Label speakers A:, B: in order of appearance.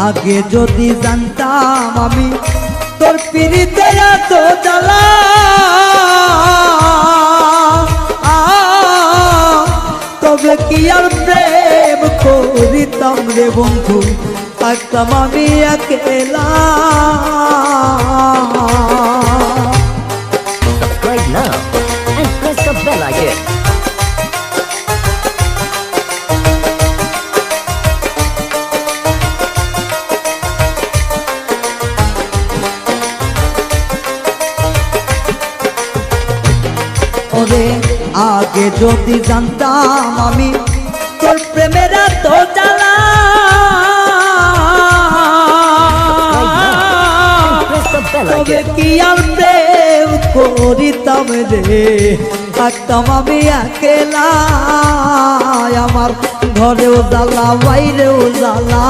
A: আগে যদি জানতাম আমি তোর পিরিতে এত জ্বালা, তবে কি আর প্রেম করিতাম রে বন্ধু, থাকতাম আমি একেলা।
B: Subscribe now and press the bell icon.
A: ওরে আগে যদি জানতাম আমি তোর প্রেমের এত জ্বালা, তবে কি আর প্রেম করিতাম রে, থাকতাম আমি একেলা। আমার ঘরেও জ্বালা বাইরেও জ্বালা।